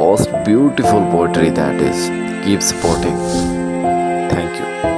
most beautiful poetry that is. Keep supporting. Thank you.